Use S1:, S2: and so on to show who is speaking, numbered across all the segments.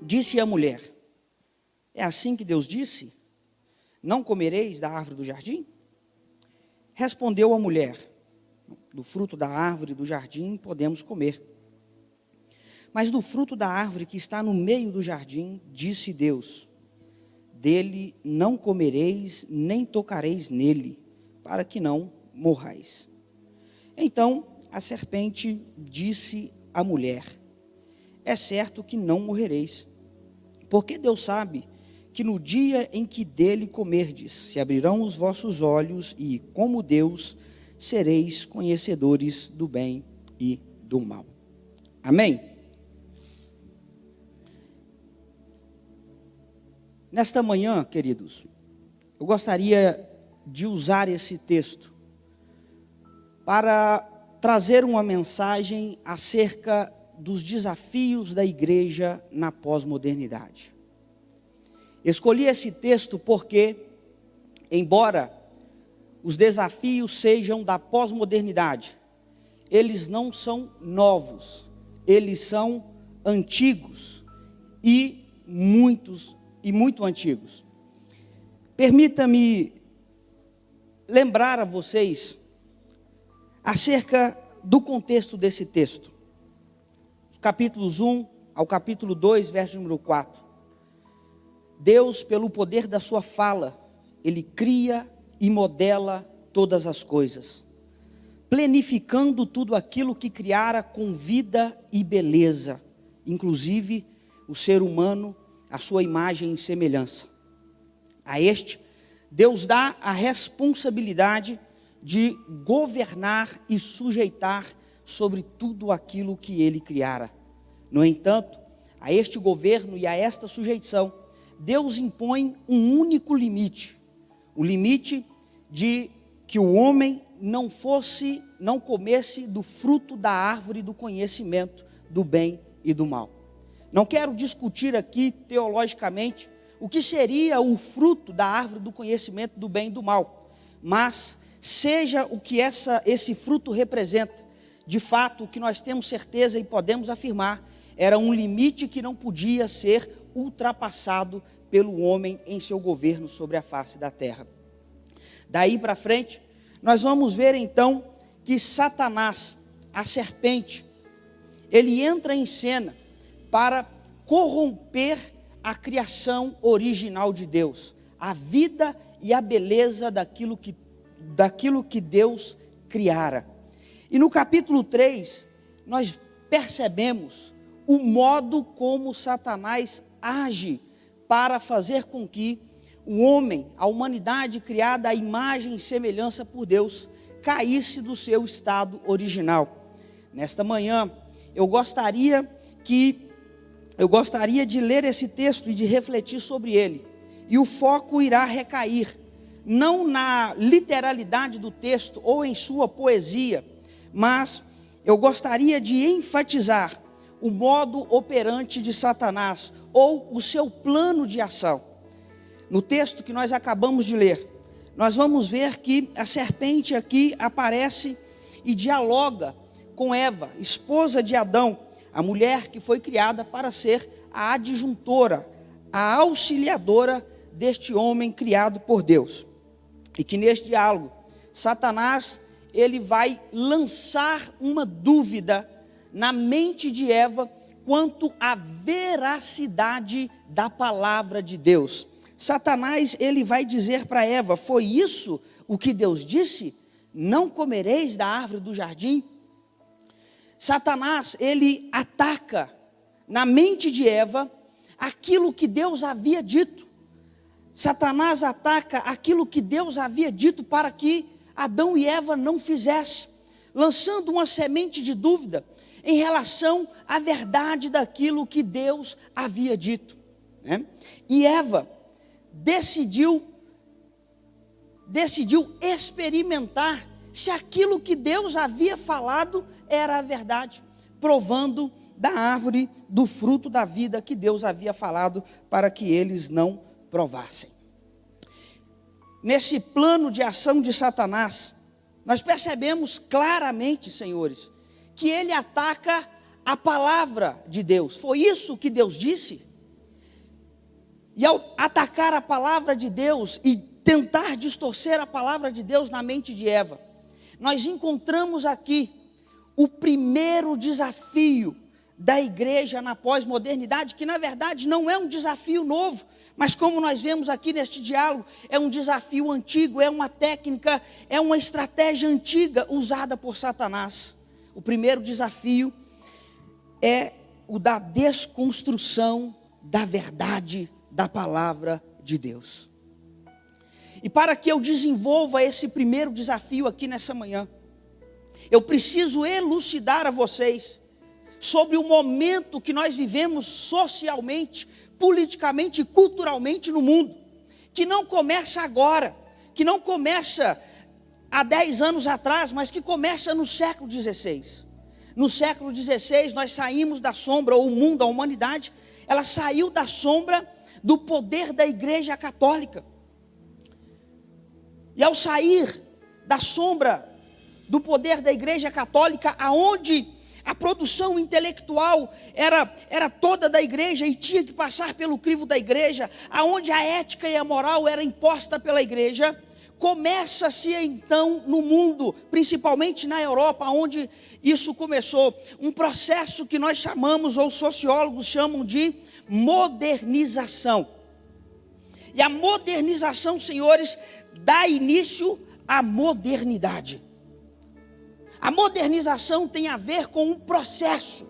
S1: Disse a mulher: é assim que Deus disse? Não comereis da árvore do jardim? Respondeu a mulher: do fruto da árvore do jardim podemos comer. Mas do fruto da árvore que está no meio do jardim, disse Deus: dele não comereis, nem tocareis nele, para que não morrais. Então a serpente disse à mulher: é certo que não morrereis, porque Deus sabe que no dia em que dele comerdes, se abrirão os vossos olhos e, como Deus, sereis conhecedores do bem e do mal. Amém? Nesta manhã, queridos, eu gostaria de usar esse texto para trazer uma mensagem acerca dos desafios da igreja na pós-modernidade. Escolhi esse texto porque, embora os desafios sejam da pós-modernidade, eles não são novos, eles são antigos e muito antigos. Permita-me lembrar a vocês acerca do contexto desse texto. Os capítulos 1 ao capítulo 2, verso número 4. Deus, pelo poder da sua fala, Ele cria e modela todas as coisas, planificando tudo aquilo que criara com vida e beleza, inclusive o ser humano, a sua imagem e semelhança. A este, Deus dá a responsabilidade de governar e sujeitar sobre tudo aquilo que Ele criara. No entanto, a este governo e a esta sujeição, Deus impõe um único limite, o limite de que o homem não comesse do fruto da árvore do conhecimento do bem e do mal. Não quero discutir aqui teologicamente o que seria o fruto da árvore do conhecimento do bem e do mal, mas seja o que esse fruto representa, de fato o que nós temos certeza e podemos afirmar, era um limite que não podia ser ultrapassado pelo homem em seu governo sobre a face da terra. Daí para frente, nós vamos ver então que Satanás, a serpente, ele entra em cena para corromper a criação original de Deus, a vida e a beleza daquilo que Deus criara. E no capítulo 3, nós percebemos o modo como Satanás age para fazer com que o homem, a humanidade criada à imagem e semelhança por Deus, caísse do seu estado original. Nesta manhã, eu gostaria de ler esse texto e de refletir sobre ele. E o foco irá recair, não na literalidade do texto ou em sua poesia, mas eu gostaria de enfatizar o modo operante de Satanás, ou o seu plano de ação. No texto que nós acabamos de ler, nós vamos ver que a serpente aqui aparece e dialoga com Eva, esposa de Adão, a mulher que foi criada para ser a adjuntora, a auxiliadora deste homem criado por Deus. E que neste diálogo, Satanás, ele vai lançar uma dúvida na mente de Eva quanto à veracidade da palavra de Deus. Satanás, ele vai dizer para Eva: foi isso o que Deus disse? Não comereis da árvore do jardim? Satanás, ele ataca na mente de Eva aquilo que Deus havia dito. Satanás ataca aquilo que Deus havia dito para que Adão e Eva não fizessem, lançando uma semente de dúvida em relação à verdade daquilo que Deus havia dito, né? E Eva decidiu experimentar se aquilo que Deus havia falado era a verdade, provando da árvore do fruto da vida que Deus havia falado para que eles não provassem. Nesse plano de ação de Satanás, nós percebemos claramente, senhores, que ele ataca a palavra de Deus. Foi isso que Deus disse? E ao atacar a palavra de Deus e tentar distorcer a palavra de Deus na mente de Eva, nós encontramos aqui o primeiro desafio da igreja na pós-modernidade, que na verdade não é um desafio novo, mas como nós vemos aqui neste diálogo, é um desafio antigo, é uma técnica, é uma estratégia antiga usada por Satanás. O primeiro desafio é o da desconstrução da verdade da palavra de Deus. E para que eu desenvolva esse primeiro desafio aqui nessa manhã, eu preciso elucidar a vocês sobre o momento que nós vivemos socialmente, politicamente e culturalmente no mundo, que não começa agora, que não começa há 10 anos atrás, mas que começa no século XVI. No século XVI nós saímos da sombra, ou o mundo, a humanidade, ela saiu da sombra do poder da Igreja Católica. E ao sair da sombra do poder da Igreja Católica, aonde a produção intelectual era toda da igreja e tinha que passar pelo crivo da igreja, aonde a ética e a moral era imposta pela igreja, começa-se então no mundo, principalmente na Europa, onde isso começou, um processo que nós chamamos, ou sociólogos chamam de modernização. E a modernização, senhores, dá início à modernidade. A modernização tem a ver com um processo.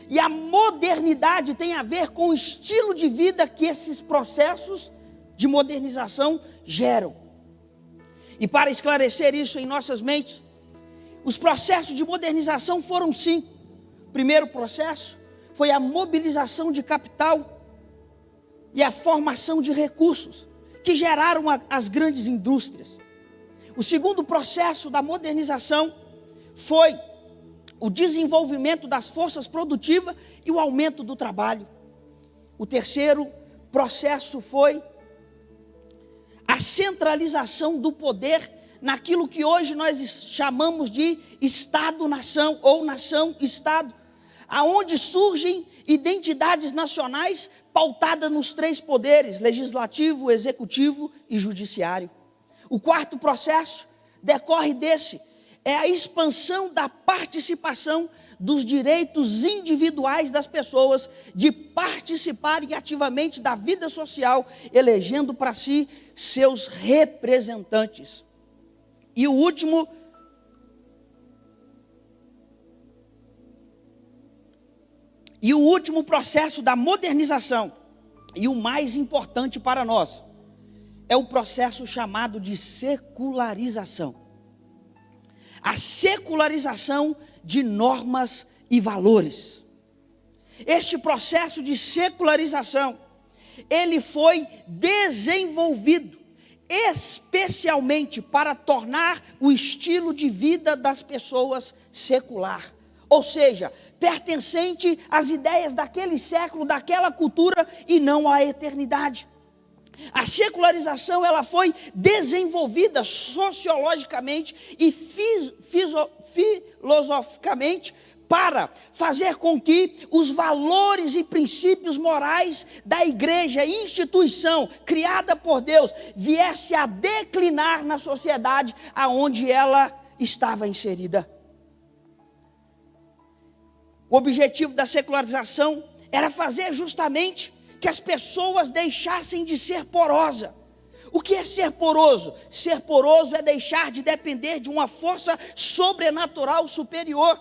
S1: E a modernidade tem a ver com o estilo de vida que esses processos de modernização geram. E para esclarecer isso em nossas mentes, os processos de modernização foram 5. O primeiro processo foi a mobilização de capital e a formação de recursos, que geraram as grandes indústrias. O segundo processo da modernização foi o desenvolvimento das forças produtivas e o aumento do trabalho. O terceiro processo foi a centralização do poder naquilo que hoje nós chamamos de Estado-nação ou nação-Estado, aonde surgem identidades nacionais pautadas nos 3 poderes, legislativo, executivo e judiciário. O quarto processo decorre desse, é a expansão da participação dos direitos individuais das pessoas de participarem ativamente da vida social, elegendo para si seus representantes. E o último processo da modernização, e o mais importante para nós, é o processo chamado de secularização. A secularização de normas e valores. Este processo de secularização, ele foi desenvolvido especialmente para tornar o estilo de vida das pessoas secular. Ou seja, pertencente às ideias daquele século, daquela cultura e não à eternidade. A secularização ela foi desenvolvida sociologicamente e filosoficamente para fazer com que os valores e princípios morais da igreja, instituição criada por Deus, viesse a declinar na sociedade aonde ela estava inserida. O objetivo da secularização era fazer justamente que as pessoas deixassem de ser porosa. O que é ser poroso? Ser poroso é deixar de depender de uma força sobrenatural superior,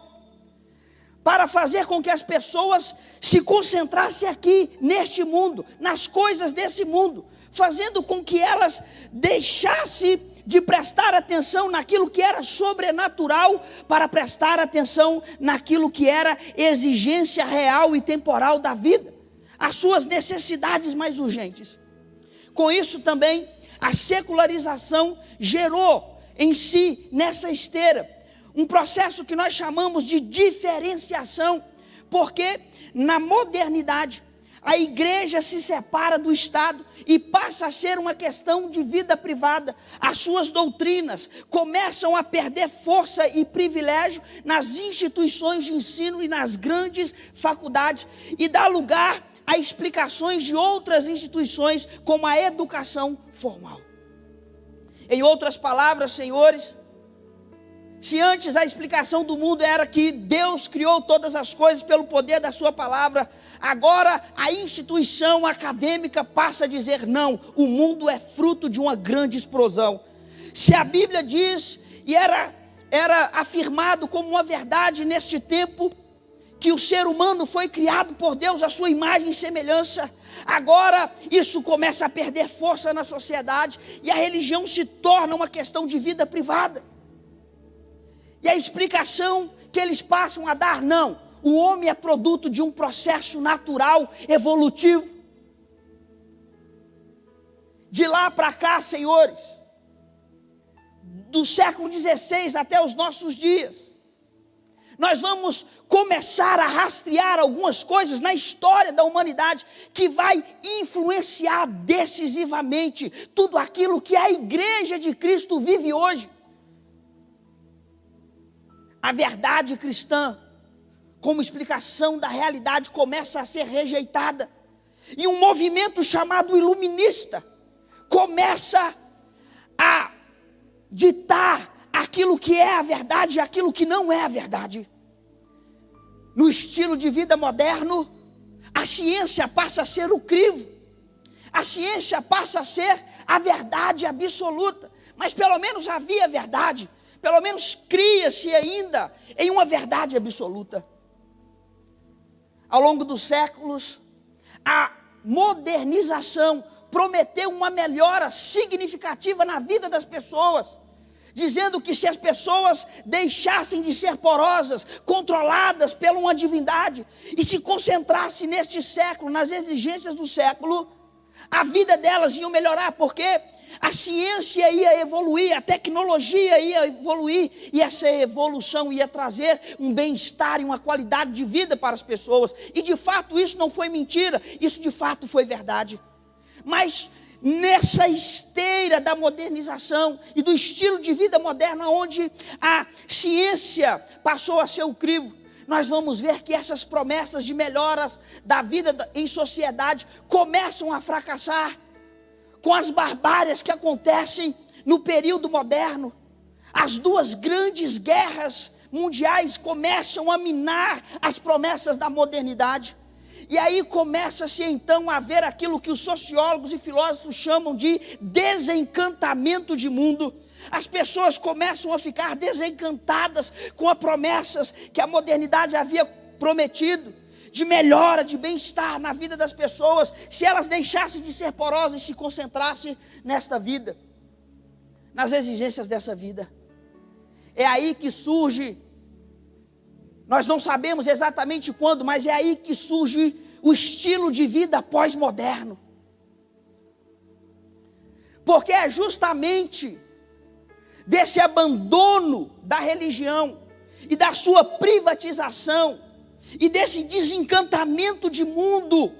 S1: para fazer com que as pessoas se concentrassem aqui, neste mundo, nas coisas desse mundo, fazendo com que elas deixassem de prestar atenção naquilo que era sobrenatural, para prestar atenção naquilo que era exigência real e temporal da vida, as suas necessidades mais urgentes. Com isso também, a secularização gerou em si, nessa esteira, um processo que nós chamamos de diferenciação, porque na modernidade, a igreja se separa do Estado e passa a ser uma questão de vida privada. As suas doutrinas começam a perder força e privilégio nas instituições de ensino e nas grandes faculdades, e dá lugar a explicações de outras instituições, como a educação formal. Em outras palavras, senhores, se antes a explicação do mundo era que Deus criou todas as coisas pelo poder da sua palavra, agora a instituição acadêmica passa a dizer não, o mundo é fruto de uma grande explosão. Se a Bíblia diz, e era afirmado como uma verdade neste tempo, que o ser humano foi criado por Deus à sua imagem e semelhança, agora isso começa a perder força na sociedade, e a religião se torna uma questão de vida privada. E a explicação que eles passam a dar, não, o homem é produto de um processo natural, evolutivo. De lá para cá, senhores, do século XVI até os nossos dias, nós vamos começar a rastrear algumas coisas na história da humanidade que vai influenciar decisivamente tudo aquilo que a Igreja de Cristo vive hoje. A verdade cristã, como explicação da realidade, começa a ser rejeitada. E um movimento chamado iluminista começa a ditar aquilo que é a verdade e aquilo que não é a verdade. No estilo de vida moderno, a ciência passa a ser o crivo. A ciência passa a ser a verdade absoluta. Mas pelo menos havia verdade. Pelo menos cria-se ainda em uma verdade absoluta. Ao longo dos séculos, a modernização prometeu uma melhora significativa na vida das pessoas, dizendo que se as pessoas deixassem de ser porosas, controladas pela uma divindade, e se concentrassem neste século, nas exigências do século, a vida delas ia melhorar, porque a ciência ia evoluir, a tecnologia ia evoluir, e essa evolução ia trazer um bem-estar e uma qualidade de vida para as pessoas. E de fato isso não foi mentira, isso de fato foi verdade. Mas nessa esteira da modernização e do estilo de vida moderno, onde a ciência passou a ser o crivo, nós vamos ver que essas promessas de melhoras da vida em sociedade começam a fracassar com as barbáries que acontecem no período moderno. As duas grandes guerras mundiais começam a minar as promessas da modernidade. E aí começa-se então a ver aquilo que os sociólogos e filósofos chamam de desencantamento de mundo. As pessoas começam a ficar desencantadas com as promessas que a modernidade havia prometido, de melhora, de bem-estar na vida das pessoas, se elas deixassem de ser porosas e se concentrassem nesta vida, nas exigências dessa vida. É aí que surge, nós não sabemos exatamente quando, mas é aí que surge o estilo de vida pós-moderno. Porque é justamente desse abandono da religião e da sua privatização e desse desencantamento de mundo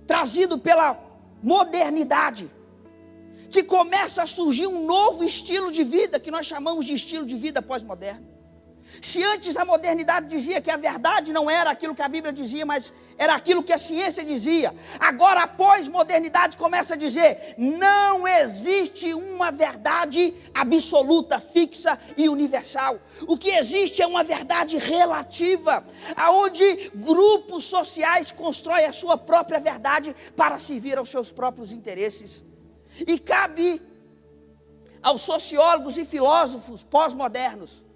S1: trazido pela modernidade, que começa a surgir um novo estilo de vida, que nós chamamos de estilo de vida pós-moderno. Se antes a modernidade dizia que a verdade não era aquilo que a Bíblia dizia, mas era aquilo que a ciência dizia, agora a pós-modernidade começa a dizer, não existe uma verdade absoluta, fixa e universal. O que existe é uma verdade relativa, aonde grupos sociais constroem a sua própria verdade para servir aos seus próprios interesses. E cabe aos sociólogos e filósofos pós-modernos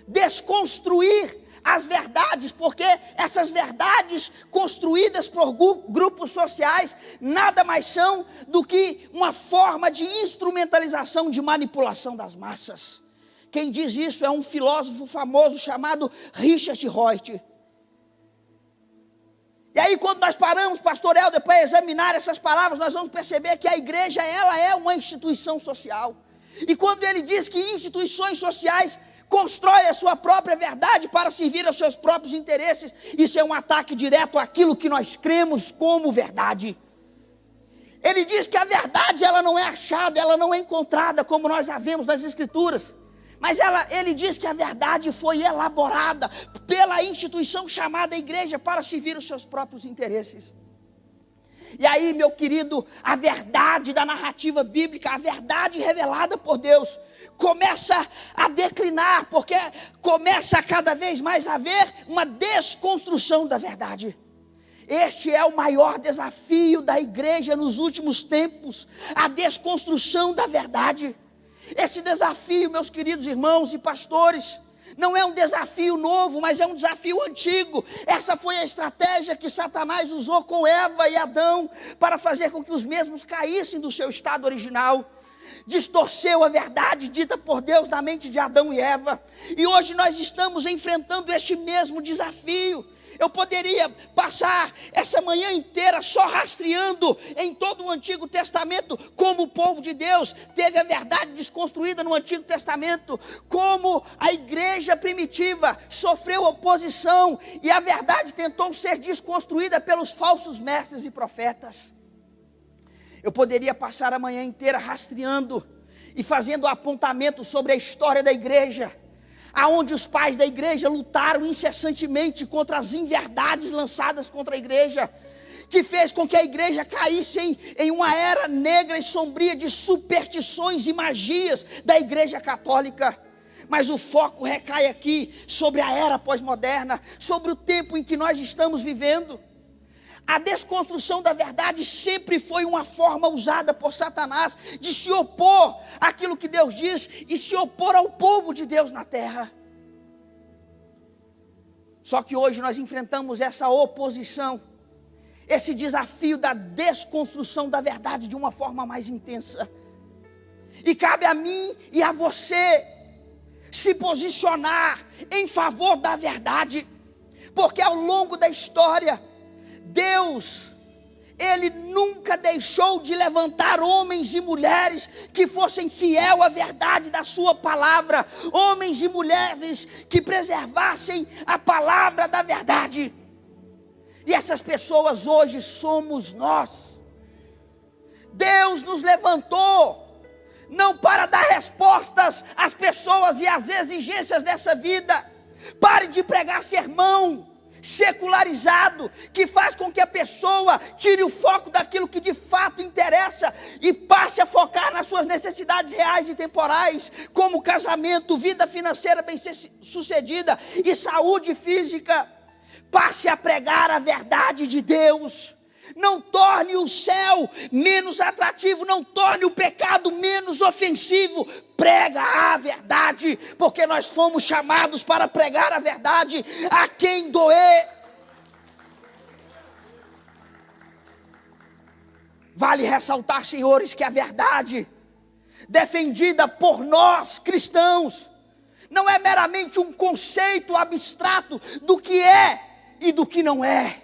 S1: desconstruir as verdades, porque essas verdades construídas por grupos sociais nada mais são do que uma forma de instrumentalização, de manipulação das massas. Quem diz isso é um filósofo famoso chamado Richard Rorty. E aí quando nós paramos, pastor Helder, para examinar essas palavras, nós vamos perceber que a igreja, ela é uma instituição social. E quando ele diz que instituições sociais constrói a sua própria verdade para servir aos seus próprios interesses, isso é um ataque direto àquilo que nós cremos como verdade. Ele diz que a verdade ela não é achada, ela não é encontrada como nós a vemos nas Escrituras, mas ele diz que a verdade foi elaborada pela instituição chamada igreja para servir os seus próprios interesses. E aí, meu querido, a verdade da narrativa bíblica, a verdade revelada por Deus, começa a declinar, porque começa a cada vez mais a haver uma desconstrução da verdade. Este é o maior desafio da igreja nos últimos tempos, a desconstrução da verdade. Esse desafio, meus queridos irmãos e pastores, não é um desafio novo, mas é um desafio antigo. Essa foi a estratégia que Satanás usou com Eva e Adão para fazer com que os mesmos caíssem do seu estado original. Distorceu a verdade dita por Deus na mente de Adão e Eva. E hoje nós estamos enfrentando este mesmo desafio. Eu poderia passar essa manhã inteira só rastreando em todo o Antigo Testamento como o povo de Deus teve a verdade desconstruída no Antigo Testamento, como a igreja primitiva sofreu oposição e a verdade tentou ser desconstruída pelos falsos mestres e profetas. Eu poderia passar a manhã inteira rastreando e fazendo apontamento sobre a história da igreja, aonde os pais da igreja lutaram incessantemente contra as inverdades lançadas contra a igreja, que fez com que a igreja caísse em uma era negra e sombria de superstições e magias da igreja católica. Mas o foco recai aqui sobre a era pós-moderna, sobre o tempo em que nós estamos vivendo. A desconstrução da verdade sempre foi uma forma usada por Satanás de se opor àquilo que Deus diz e se opor ao povo de Deus na terra. Só que hoje nós enfrentamos essa oposição, esse desafio da desconstrução da verdade de uma forma mais intensa. E cabe a mim e a você se posicionar em favor da verdade, porque ao longo da história, Deus, Ele nunca deixou de levantar homens e mulheres que fossem fiel à verdade da sua palavra, homens e mulheres que preservassem a palavra da verdade. E essas pessoas hoje somos nós. Deus nos levantou, não para dar respostas às pessoas e às exigências dessa vida. Pare de pregar sermão secularizado, que faz com que a pessoa tire o foco daquilo que de fato interessa e passe a focar nas suas necessidades reais e temporais, como casamento, vida financeira bem-sucedida e saúde física. Passe a pregar a verdade de Deus. Não torne o céu menos atrativo, não torne o pecado menos ofensivo. Prega a verdade, porque nós fomos chamados para pregar a verdade a quem doer. Vale ressaltar, senhores, que a verdade defendida por nós cristãos não é meramente um conceito abstrato do que é e do que não é.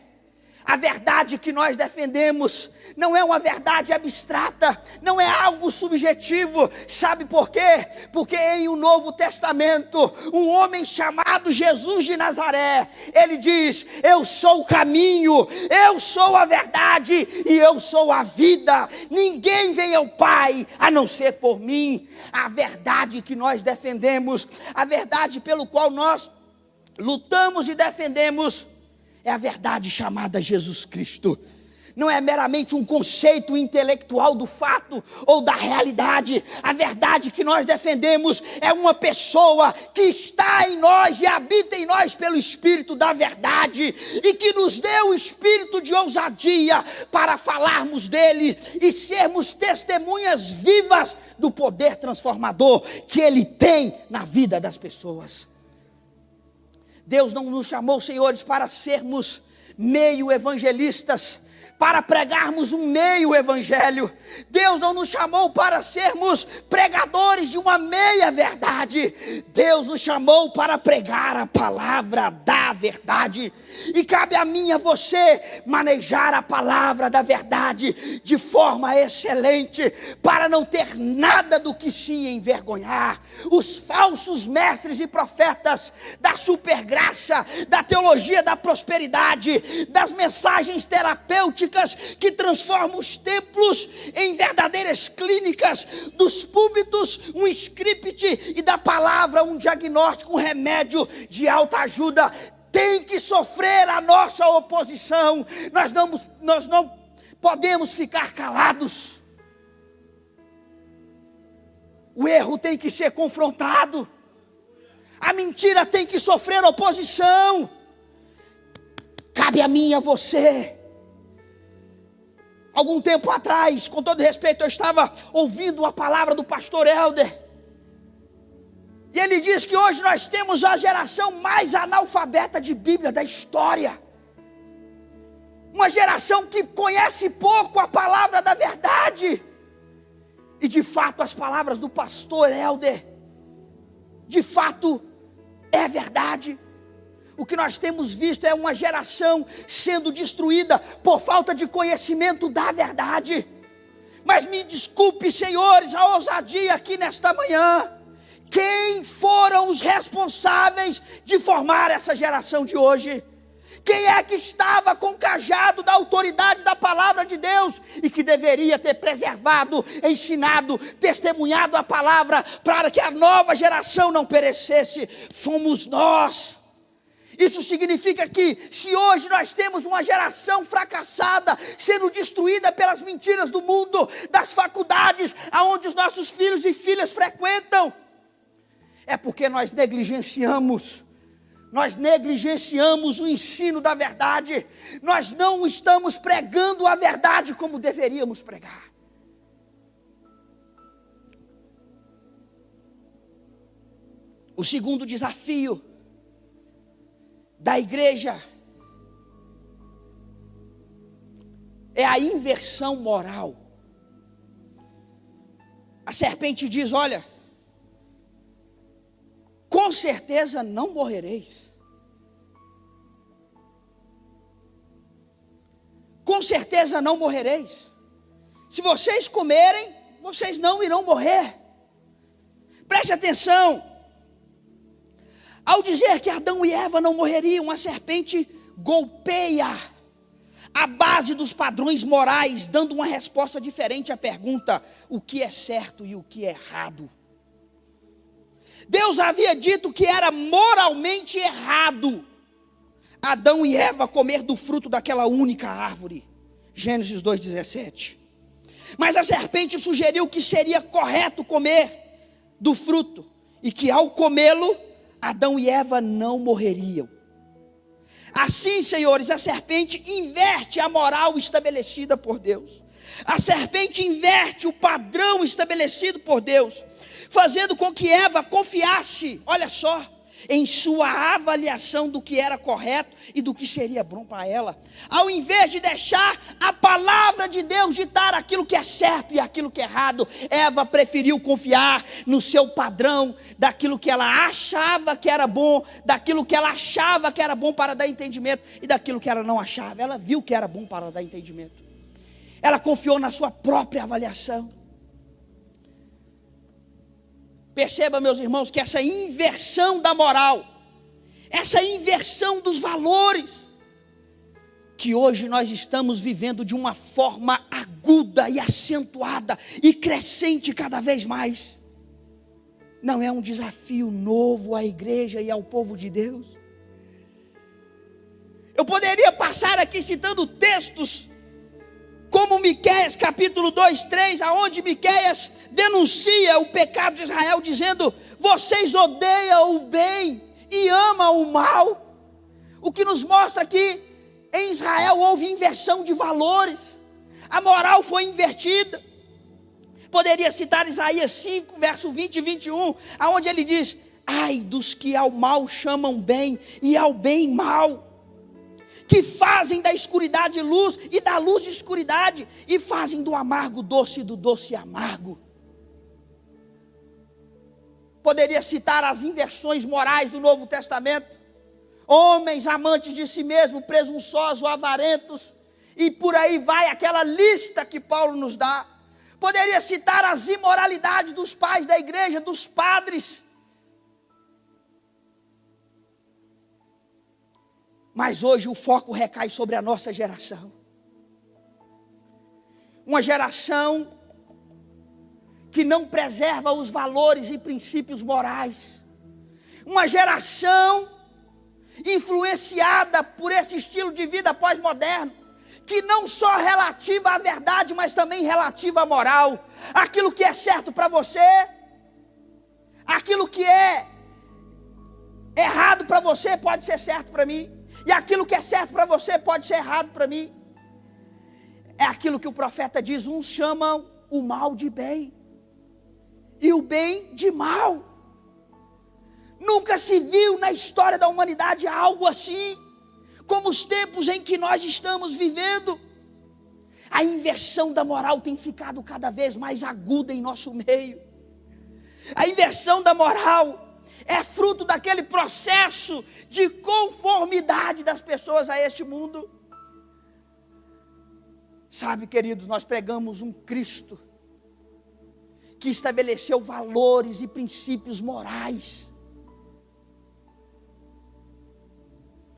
S1: A verdade que nós defendemos não é uma verdade abstrata, não é algo subjetivo. Sabe por quê? Porque em o Novo Testamento, um homem chamado Jesus de Nazaré, ele diz: eu sou o caminho, eu sou a verdade e eu sou a vida. Ninguém vem ao Pai a não ser por mim. A verdade que nós defendemos, a verdade pelo qual nós lutamos e defendemos, é a verdade chamada Jesus Cristo. Não é meramente um conceito intelectual do fato ou da realidade. A verdade que nós defendemos é uma pessoa que está em nós e habita em nós pelo Espírito da verdade, e que nos deu o espírito de ousadia para falarmos dele e sermos testemunhas vivas do poder transformador que ele tem na vida das pessoas. Deus não nos chamou, senhores, para sermos meio evangelistas, para pregarmos um meio evangelho. Deus não nos chamou para sermos pregadores de uma meia verdade. Deus nos chamou para pregar a palavra da verdade. E cabe a mim e a você manejar a palavra da verdade de forma excelente, para não ter nada do que se envergonhar. Os falsos mestres e profetas da supergraça, da teologia da prosperidade, das mensagens terapêuticas que transformam os templos em verdadeiras clínicas, dos púlpitos um script e da palavra um diagnóstico, um remédio de alta ajuda, tem que sofrer a nossa oposição. Nós não podemos ficar calados. O erro tem que ser confrontado. A mentira tem que sofrer oposição. Cabe a mim e a você. Algum tempo atrás, com todo respeito, eu estava ouvindo a palavra do pastor Helder. E ele diz que hoje nós temos a geração mais analfabeta de Bíblia da história. Uma geração que conhece pouco a palavra da verdade. E de fato as palavras do pastor Helder, de fato é verdade. O que nós temos visto é uma geração sendo destruída por falta de conhecimento da verdade. Mas me desculpe, senhores, a ousadia aqui nesta manhã. Quem foram os responsáveis de formar essa geração de hoje? Quem é que estava com o cajado da autoridade da palavra de Deus e que deveria ter preservado, ensinado, testemunhado a palavra para que a nova geração não perecesse? Fomos nós. Isso significa que se hoje nós temos uma geração fracassada, sendo destruída pelas mentiras do mundo, das faculdades aonde os nossos filhos e filhas frequentam, é porque nós negligenciamos o ensino da verdade. Nós não estamos pregando a verdade como deveríamos pregar. O segundo desafio da igreja é a inversão moral. A serpente diz: olha, com certeza não morrereis. Com certeza não morrereis. Se vocês comerem, vocês não irão morrer. Preste atenção. Ao dizer que Adão e Eva não morreriam, a serpente golpeia a base dos padrões morais, dando uma resposta diferente à pergunta: o que é certo e o que é errado? Deus havia dito que era moralmente errado Adão e Eva comer do fruto daquela única árvore. Gênesis 2,17. Mas a serpente sugeriu que seria correto comer do fruto e que ao comê-lo, Adão e Eva não morreriam. Assim, senhores, a serpente inverte a moral estabelecida por Deus. A serpente inverte o padrão estabelecido por Deus, fazendo com que Eva confiasse, olha só, em sua avaliação do que era correto e do que seria bom para ela, ao invés de deixar a palavra de Deus ditar aquilo que é certo e aquilo que é errado. Eva preferiu confiar no seu padrão, daquilo que ela achava que era bom, daquilo que ela achava que era bom para dar entendimento e daquilo que ela não achava. Ela viu que era bom para dar entendimento. Ela confiou na sua própria avaliação. Perceba, meus irmãos, que essa inversão da moral, essa inversão dos valores, que hoje nós estamos vivendo de uma forma aguda e acentuada e crescente cada vez mais, não é um desafio novo à igreja e ao povo de Deus. Eu poderia passar aqui citando textos como Miqueias capítulo 2, 3, aonde Miqueias denuncia o pecado de Israel, dizendo: vocês odeiam o bem e amam o mal. O que nos mostra que em Israel houve inversão de valores, a moral foi invertida. Poderia citar Isaías 5, verso 20 e 21, aonde ele diz: ai dos que ao mal chamam bem e ao bem mal, que fazem da escuridade luz e da luz escuridade, e fazem do amargo doce e do doce amargo. Poderia citar as inversões morais do Novo Testamento: homens amantes de si mesmos, presunçosos, avarentos, e por aí vai aquela lista que Paulo nos dá. Poderia citar as imoralidades dos pais da igreja, dos padres. Mas hoje o foco recai sobre a nossa geração. Uma geração que não preserva os valores e princípios morais. Uma geração influenciada por esse estilo de vida pós-moderno, que não só relativa à verdade, mas também relativa à moral. Aquilo que é certo para você, aquilo que é errado para você pode ser certo para mim, e aquilo que é certo para você pode ser errado para mim. É aquilo que o profeta diz: uns chamam o mal de bem e o bem de mal. Nunca se viu na história da humanidade algo assim, como os tempos em que nós estamos vivendo. A inversão da moral tem ficado cada vez mais aguda em nosso meio. A inversão da moral é fruto daquele processo de conformidade das pessoas a este mundo. Sabe, queridos, nós pregamos um Cristo que estabeleceu valores e princípios morais.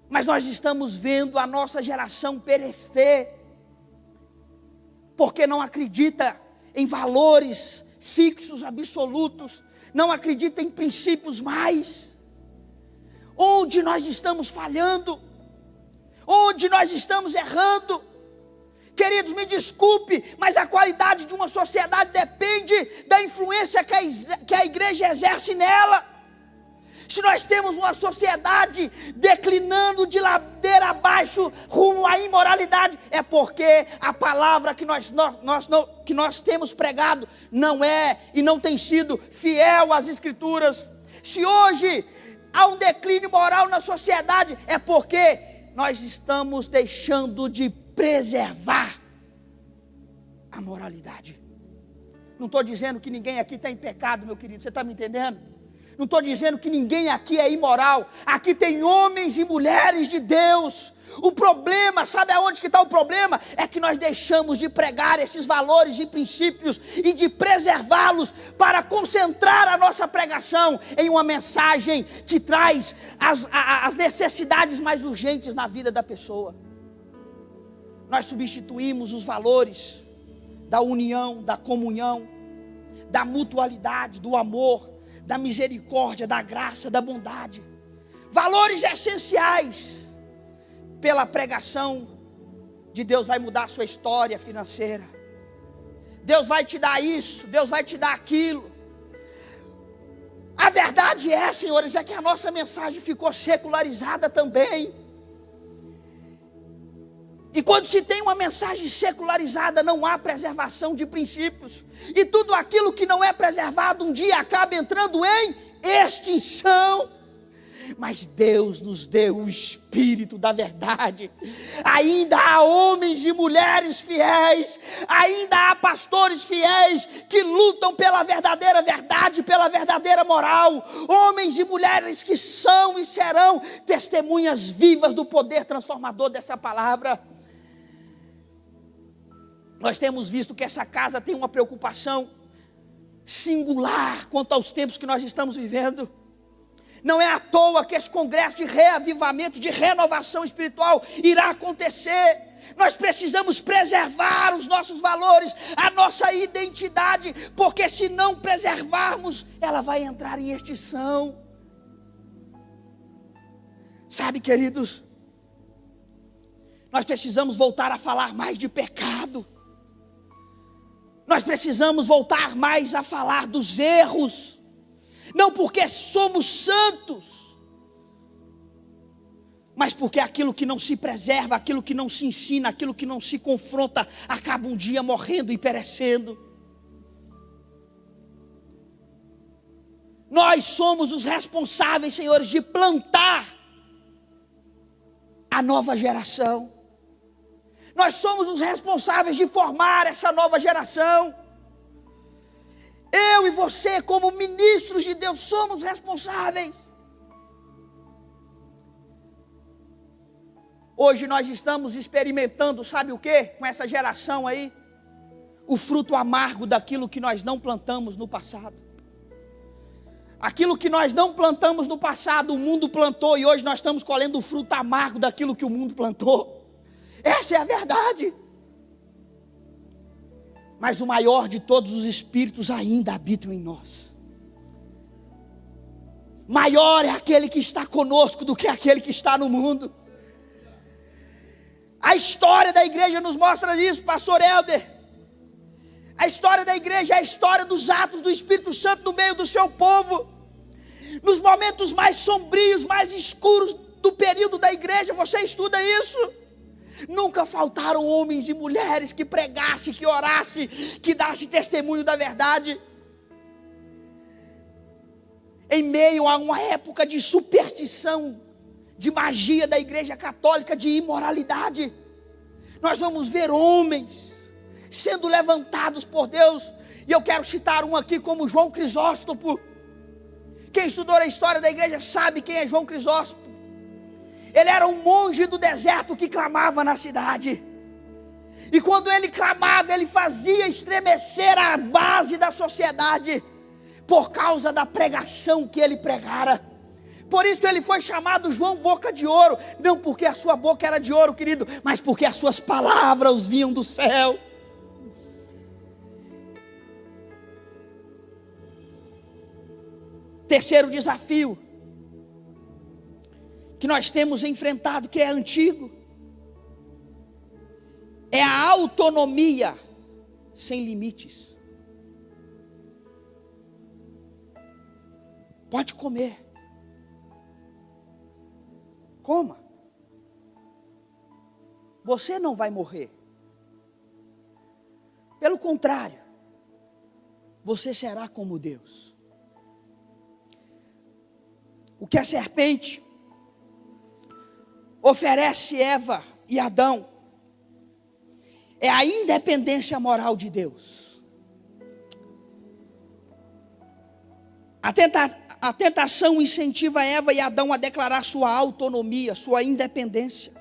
S1: Mas nós estamos vendo a nossa geração perecer, porque não acredita em valores fixos, absolutos, não acredita em princípios mais. Onde nós estamos falhando? Onde nós estamos errando? Queridos, me desculpe, mas a qualidade de uma sociedade depende da influência que a igreja exerce nela. Se nós temos uma sociedade declinando de ladeira abaixo rumo à imoralidade, é porque a palavra que nós temos pregado não é e não tem sido fiel às Escrituras. Se hoje há um declínio moral na sociedade, é porque nós estamos deixando de preservar a moralidade. Não estou dizendo que ninguém aqui está em pecado, meu querido, você está me entendendo? Não estou dizendo que ninguém aqui é imoral. Aqui tem homens e mulheres de Deus. O problema, sabe aonde que está o problema? É que nós deixamos de pregar esses valores e princípios e de preservá-los para concentrar a nossa pregação em uma mensagem que traz as necessidades mais urgentes na vida da pessoa. Nós substituímos os valores da união, da comunhão, da mutualidade, do amor, da misericórdia, da graça, da bondade, valores essenciais, pela pregação de Deus vai mudar a sua história financeira, Deus vai te dar isso, Deus vai te dar aquilo. A verdade é, senhores, é que a nossa mensagem ficou secularizada também. E quando se tem uma mensagem secularizada, não há preservação de princípios. E tudo aquilo que não é preservado, um dia acaba entrando em extinção. Mas Deus nos deu o Espírito da verdade. Ainda há homens e mulheres fiéis, ainda há pastores fiéis que lutam pela verdadeira verdade, pela verdadeira moral. Homens e mulheres que são e serão testemunhas vivas do poder transformador dessa palavra. Nós temos visto que essa casa tem uma preocupação singular quanto aos tempos que nós estamos vivendo. Não é à toa que esse congresso de reavivamento, de renovação espiritual irá acontecer. Nós precisamos preservar os nossos valores, a nossa identidade, porque se não preservarmos, ela vai entrar em extinção. Sabe, queridos, nós precisamos voltar a falar mais de pecado. Nós precisamos voltar mais a falar dos erros. Não porque somos santos, mas porque aquilo que não se preserva, aquilo que não se ensina, aquilo que não se confronta, acaba um dia morrendo e perecendo. Nós somos os responsáveis, senhores, de plantar a nova geração. Nós somos os responsáveis de formar essa nova geração. Eu e você, como ministros de Deus, somos responsáveis. Hoje nós estamos experimentando, sabe o quê? Com essa geração aí, o fruto amargo daquilo que nós não plantamos no passado. Aquilo que nós não plantamos no passado, o mundo plantou, e hoje nós estamos colhendo o fruto amargo daquilo que o mundo plantou. Essa é a verdade. Mas o maior de todos os espíritos ainda habitam em nós. Maior é aquele que está conosco do que aquele que está no mundo. A história da igreja nos mostra isso, pastor Helder. A história da igreja é a história dos atos do Espírito Santo no meio do seu povo. Nos momentos mais sombrios, mais escuros do período da igreja, você estuda isso. Nunca faltaram homens e mulheres que pregassem, que orassem, que dassem testemunho da verdade. Em meio a uma época de superstição, de magia da igreja católica, de imoralidade, nós vamos ver homens sendo levantados por Deus. E eu quero citar um aqui como João Crisóstomo. Quem estudou a história da igreja sabe quem é João Crisóstomo. Ele era um monge do deserto que clamava na cidade. E quando ele clamava, ele fazia estremecer a base da sociedade, por causa da pregação que ele pregara. Por isso ele foi chamado João Boca de Ouro. Não porque a sua boca era de ouro, querido, mas porque as suas palavras vinham do céu. Terceiro desafio que nós temos enfrentado, que é antigo, é a autonomia sem limites. Pode comer, coma, você não vai morrer. Pelo contrário, você será como Deus. O que a serpente oferece Eva e Adão é a independência moral de Deus. A tentação incentiva Eva e Adão a declarar sua autonomia, sua independência.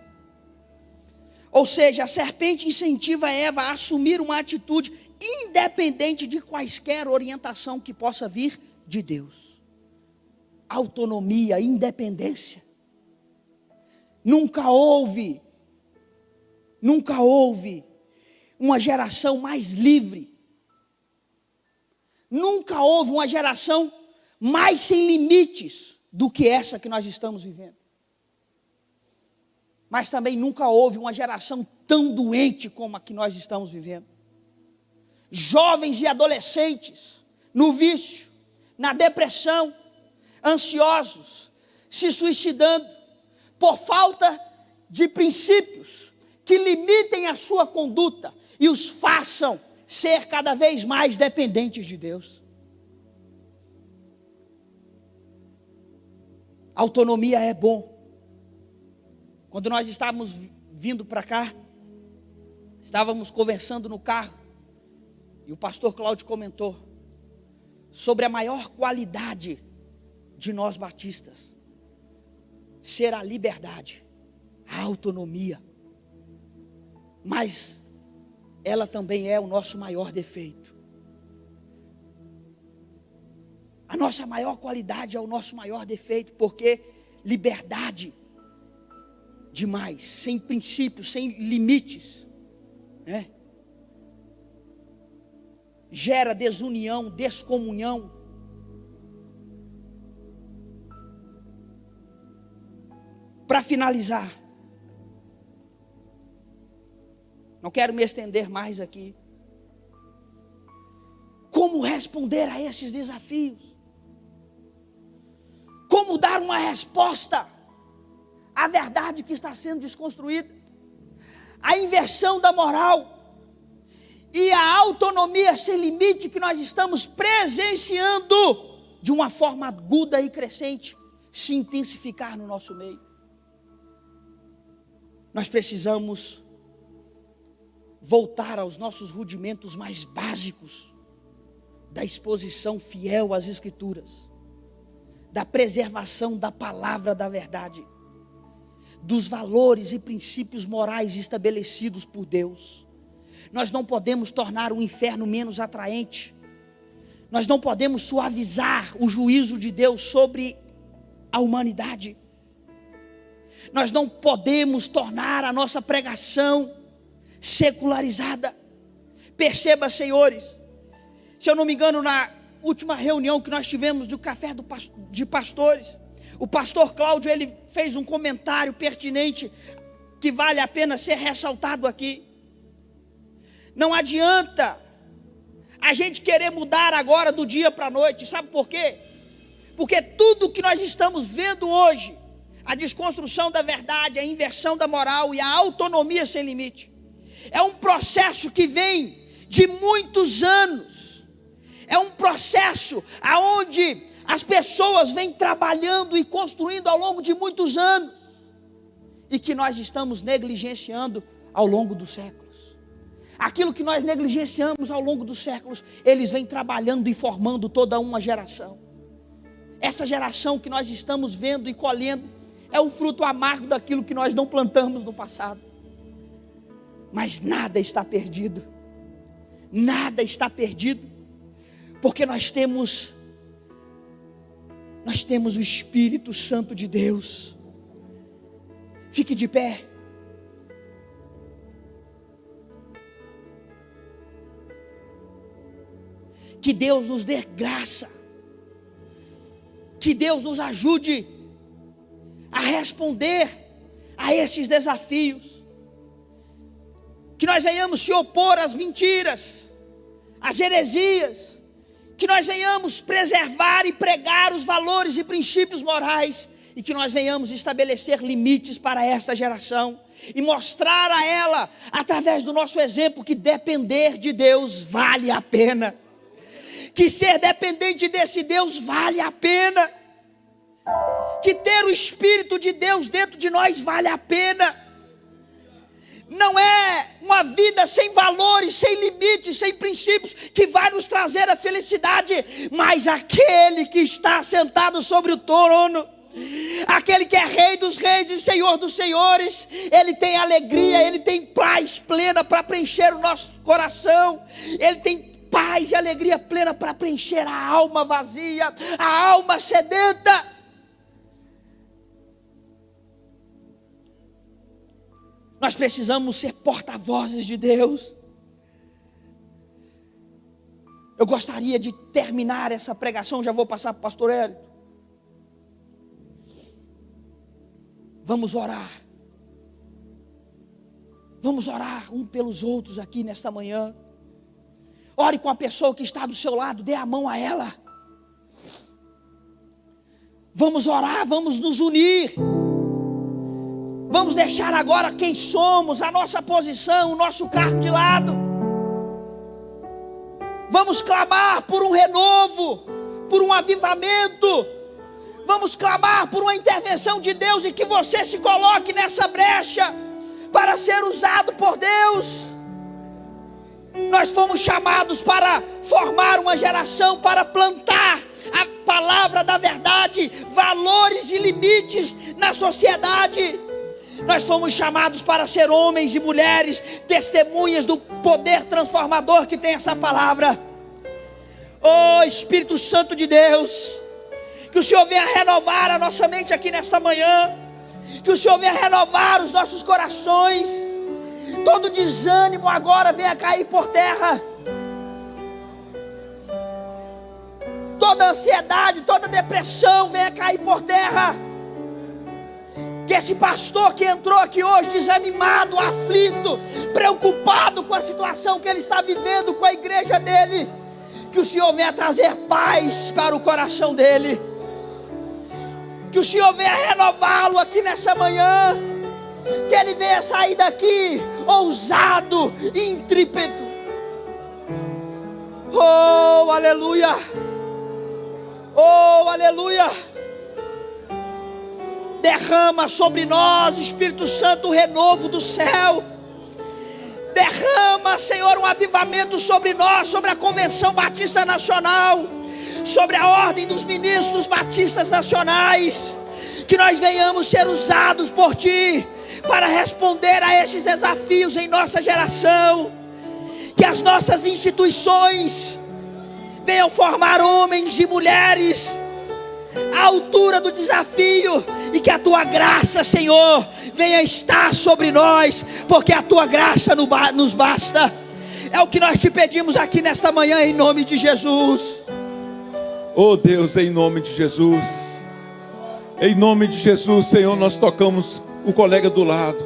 S1: Ou seja, a serpente incentiva Eva a assumir uma atitude independente de quaisquer orientação que possa vir de Deus. Autonomia, independência. Nunca houve uma geração mais livre. Nunca houve uma geração mais sem limites do que essa que nós estamos vivendo. Mas também nunca houve uma geração tão doente como a que nós estamos vivendo. Jovens e adolescentes no vício, na depressão, ansiosos, se suicidando, por falta de princípios que limitem a sua conduta e os façam ser cada vez mais dependentes de Deus. Autonomia é bom. Quando nós estávamos vindo para cá, estávamos conversando no carro, e o pastor Cláudio comentou sobre a maior qualidade de nós batistas ser a liberdade, a autonomia, mas ela também é o nosso maior defeito. A nossa maior qualidade é o nosso maior defeito, porque liberdade demais, sem princípios, sem limites, né? Gera desunião, descomunhão. Para finalizar, não quero me estender mais aqui. Como responder a esses desafios? Como dar uma resposta à verdade que está sendo desconstruída? A inversão da moral e a autonomia sem limite que nós estamos presenciando de uma forma aguda e crescente se intensificar no nosso meio. Nós precisamos voltar aos nossos rudimentos mais básicos da exposição fiel às Escrituras, da preservação da palavra da verdade, dos valores e princípios morais estabelecidos por Deus. Nós não podemos tornar o inferno menos atraente. Nós não podemos suavizar o juízo de Deus sobre a humanidade. Nós não podemos tornar a nossa pregação secularizada. Perceba, senhores, se eu não me engano, na última reunião que nós tivemos do café de pastores, o pastor Cláudio, ele fez um comentário pertinente que vale a pena ser ressaltado aqui. Não adianta a gente querer mudar agora do dia para a noite. Sabe por quê? Porque tudo que nós estamos vendo hoje, a desconstrução da verdade, a inversão da moral e a autonomia sem limite, é um processo que vem de muitos anos. É um processo aonde as pessoas vêm trabalhando e construindo ao longo de muitos anos, e que nós estamos negligenciando ao longo dos séculos. Aquilo que nós negligenciamos ao longo dos séculos, eles vêm trabalhando e formando toda uma geração. Essa geração que nós estamos vendo e colhendo é o fruto amargo daquilo que nós não plantamos no passado. Mas nada está perdido. Nada está perdido. Porque nós temos o Espírito Santo de Deus. Fique de pé. Que Deus nos dê graça. Que Deus nos ajude a responder a esses desafios. Que nós venhamos se opor às mentiras, às heresias. Que nós venhamos preservar e pregar os valores e princípios morais. E que nós venhamos estabelecer limites para essa geração. E mostrar a ela, através do nosso exemplo, que depender de Deus vale a pena. Que ser dependente desse Deus vale a pena. Que ter o Espírito de Deus dentro de nós vale a pena. Não é uma vida sem valores, sem limites, sem princípios que vai nos trazer a felicidade, mas aquele que está sentado sobre o trono, aquele que é Rei dos reis e Senhor dos senhores, Ele tem alegria, Ele tem paz plena para preencher o nosso coração, Ele tem paz e alegria plena para preencher a alma vazia, a alma sedenta. Nós precisamos ser porta-vozes de Deus. Eu gostaria de terminar essa pregação, já vou passar para o pastor Hélio. Vamos orar. Vamos orar um pelos outros aqui nesta manhã. Ore com a pessoa que está do seu lado, dê a mão a ela. Vamos orar, vamos nos unir. Vamos deixar agora quem somos, a nossa posição, o nosso cargo de lado. Vamos clamar por um renovo, por um avivamento. Vamos clamar por uma intervenção de Deus e que você se coloque nessa brecha para ser usado por Deus. Nós fomos chamados para formar uma geração, para plantar a palavra da verdade, valores e limites na sociedade. Nós fomos chamados para ser homens e mulheres, testemunhas do poder transformador que tem essa palavra. Oh Espírito Santo de Deus, que o Senhor venha renovar a nossa mente aqui nesta manhã, que o Senhor venha renovar os nossos corações. Todo desânimo agora venha cair por terra. Toda ansiedade, toda depressão venha cair por terra. Que esse pastor que entrou aqui hoje desanimado, aflito, preocupado com a situação que ele está vivendo com a igreja dele, que o Senhor venha trazer paz para o coração dele. Que o Senhor venha renová-lo aqui nessa manhã. Que ele venha sair daqui ousado, intrépido. Oh, aleluia! Oh, aleluia! Derrama sobre nós, Espírito Santo, o renovo do céu. Derrama, Senhor, um avivamento sobre nós, sobre a Convenção Batista Nacional, sobre a Ordem dos Ministros Batistas Nacionais. Que nós venhamos ser usados por Ti para responder a estes desafios em nossa geração. Que as nossas instituições venham formar homens e mulheres à altura do desafio, e que a Tua graça, Senhor, venha estar sobre nós, porque a Tua graça nos basta. É o que nós Te pedimos aqui nesta manhã, em nome de Jesus.
S2: Oh Deus, em nome de Jesus, em nome de Jesus, Senhor, nós tocamos o colega do lado.